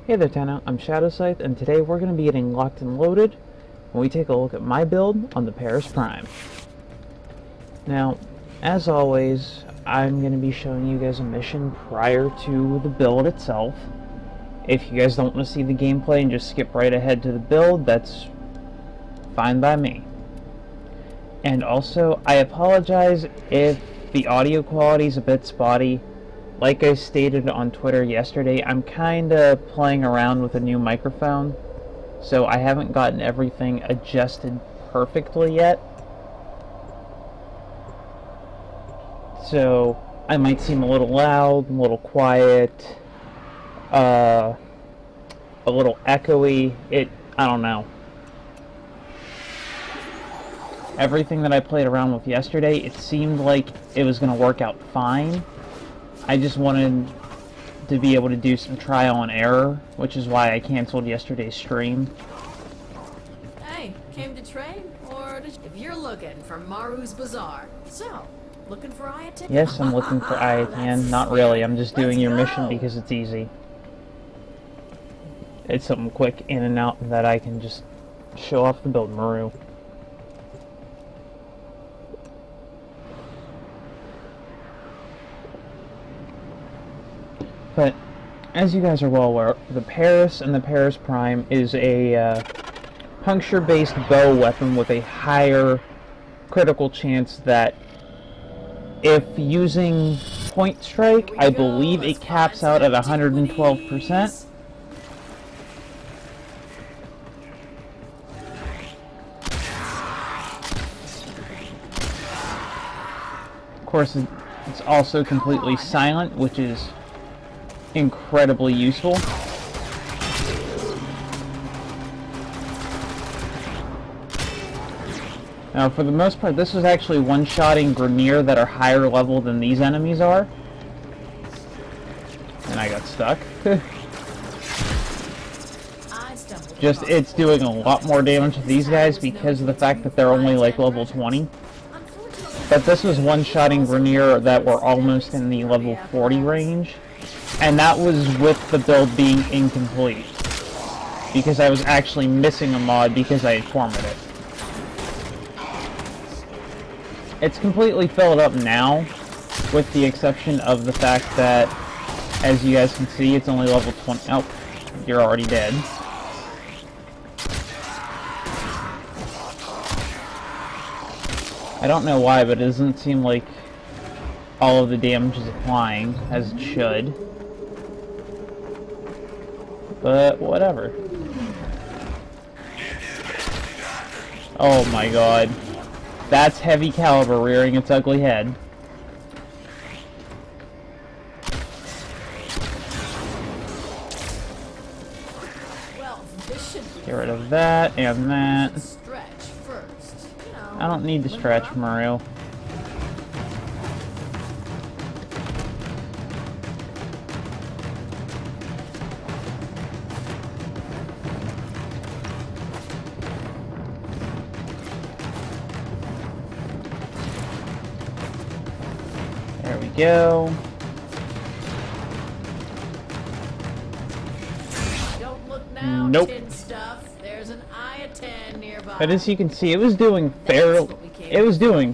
Hey there, Tana. I'm Shadow Scythe, and today we're going to be getting locked and loaded when we take a look at my build on the Paris Prime. Now, as always, I'm going to be showing you guys a mission prior to the build itself. If you guys don't want to see the gameplay and just skip right ahead to the build, that's fine by me. And also, I apologize if the audio quality is a bit spotty. Like I stated on Twitter yesterday, I'm kinda playing around with a new microphone, so I haven't gotten everything adjusted perfectly yet. So I might seem a little loud, a little quiet, a little echoey. I don't know. Everything that I played around with yesterday, it seemed like it was gonna work out fine. I just wanted to be able to do some trial and error, which is why I canceled yesterday's stream. Hey, came to trade? Or if you're looking for Maru's Bazaar. So, looking for Ayatan? Yes, I'm looking for Ayatan. Not really, I'm just doing your mission because it's easy. It's something quick in and out that I can just show off the build Maru. But, as you guys are well aware, the Paris and the Paris Prime is a puncture-based bow weapon with a higher critical chance that, if using point strike, I believe it caps out at 112%. Of course, it's also completely silent, which is incredibly useful. Now, for the most part, this is actually one-shotting Grenier that are higher level than these enemies are. And I got stuck. Just, it's doing a lot more damage to these guys because of the fact that they're only like level 20. But this was one-shotting Grenier that were almost in the level 40 range. And that was with the build being incomplete, because I was actually missing a mod because I had formatted it. It's completely filled up now, with the exception of the fact that, as you guys can see, it's only level 20. Oh, you're already dead. I don't know why, but it doesn't seem like all of the damage is applying, as it should. But whatever. Oh my god. That's heavy caliber rearing its ugly head. Get rid of that and that. I don't need to stretch, Mario. There we go. Don't look now, nope. tin stuff. There's an Ayatan nearby. But as you can see, it was doing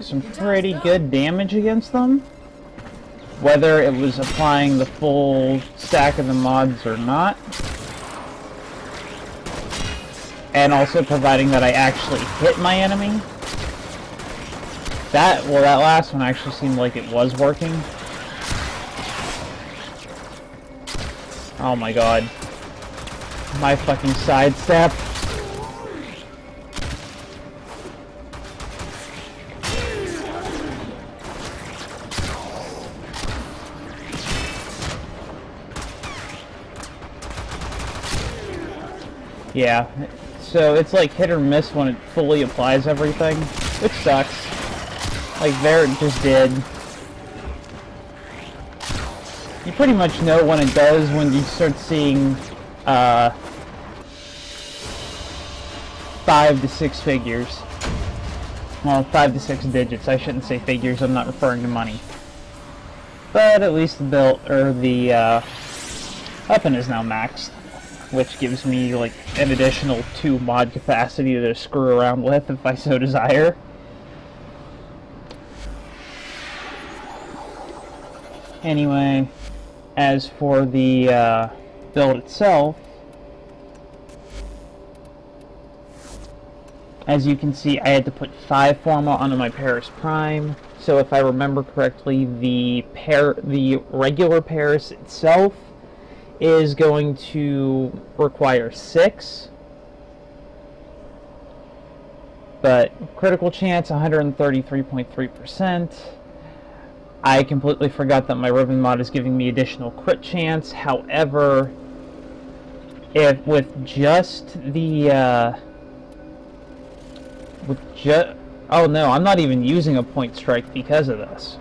some pretty good damage against them. Whether it was applying the full stack of the mods or not. And also providing that I actually hit my enemy. That last one actually seemed like it was working. Oh my god. My fucking sidestep. Yeah, so it's like hit or miss when it fully applies everything, which sucks. Like there it just did. You pretty much know when it does when you start seeing 5 to 6 figures. Well, 5 to 6 digits. I shouldn't say figures, I'm not referring to money. But at least the build, or the weapon is now maxed. which gives me like an additional 2 mod capacity to screw around with if I so desire. Anyway, as for the build itself, as you can see, I had to put 5 Forma onto my Paris Prime. So if I remember correctly, the regular Paris itself is going to require 6. But critical chance, 133.3%. I completely forgot that my Riven mod is giving me additional crit chance. However, if with just the oh no, I'm not even using a point strike because of this.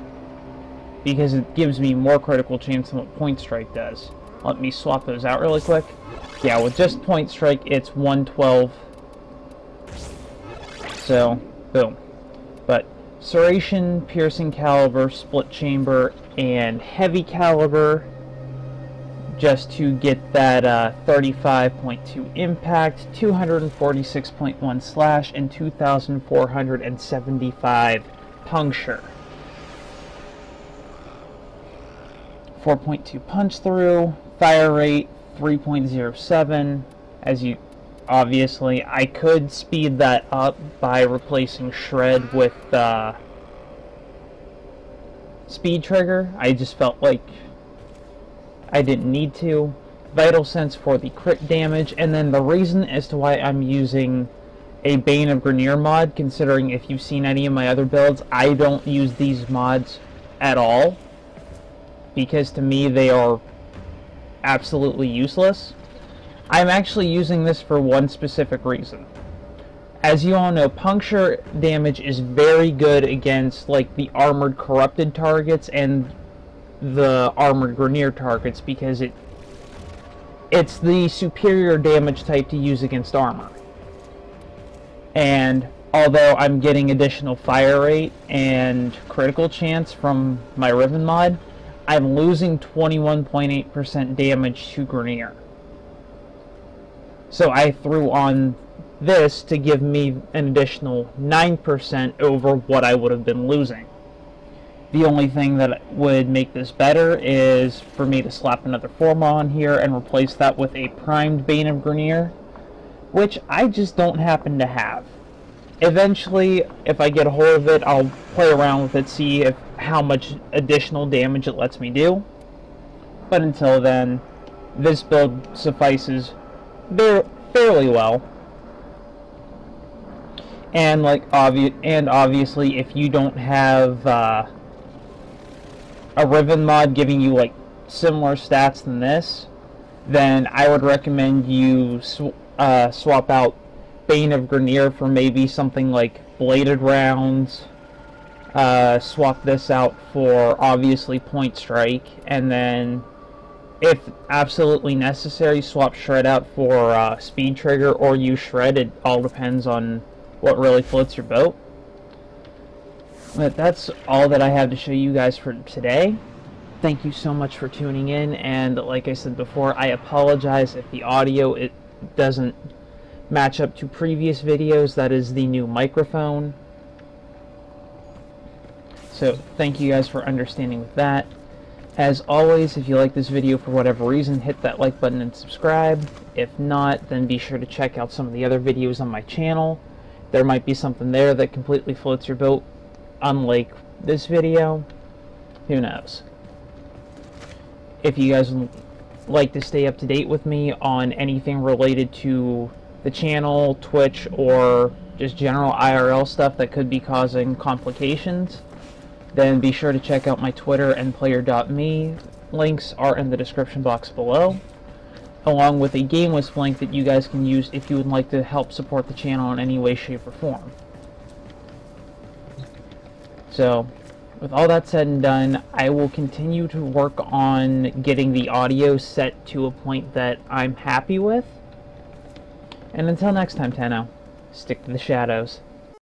Because it gives me more critical chance than what point strike does. Let me swap those out really quick. Yeah, with just point strike, it's 112. So, boom. But Serration, Piercing Caliber, Split Chamber, and Heavy Caliber, just to get that 35.2 impact, 246.1 slash, and 2,475 puncture. 4.2 punch through, fire rate 3.07. As you obviously, I could speed that up by replacing Shred with Speed Trigger. I just felt like I didn't need to. Vital Sense for the crit damage, and then the reason as to why I'm using a Bane of Grenier mod, considering if you've seen any of my other builds, I don't use these mods at all, because to me they are absolutely useless. I'm actually using this for one specific reason. As you all know, puncture damage is very good against like the armored corrupted targets and the armored Grenier targets, because it's the superior damage type to use against armor. And although I'm getting additional fire rate and critical chance from my Riven mod, I'm losing 21.8% damage to Grenier. So I threw on this to give me an additional 9% over what I would have been losing. The only thing that would make this better is for me to slap another Forma on here and replace that with a primed Bane of Grenier, which I just don't happen to have. Eventually, if I get a hold of it, I'll play around with it, see how much additional damage it lets me do. But until then, this build suffices fairly well. And obviously, if you don't have a Riven mod giving you like similar stats than this, then I would recommend you swap out Bane of Grenier for maybe something like Bladed Rounds. Swap this out for obviously Point Strike, and then if absolutely necessary, swap Shred out for Speed Trigger, or use Shred. It all depends on what really floats your boat. But that's all that I have to show you guys for today. Thank you so much for tuning in, and like I said before, I apologize if the audio doesn't match up to previous videos. That is the new microphone. So thank you guys for understanding with that. As always, if you like this video for whatever reason, hit that like button and subscribe. If not, then be sure to check out some of the other videos on my channel. There might be something there that completely floats your boat, unlike this video. Who knows? If you guys would like to stay up to date with me on anything related to the channel, Twitch, or just general IRL stuff that could be causing complications, then be sure to check out my Twitter and player.me. Links are in the description box below, along with a game list link that you guys can use if you would like to help support the channel in any way, shape, or form. So, with all that said and done, I will continue to work on getting the audio set to a point that I'm happy with. And until next time, Tenno, stick to the shadows.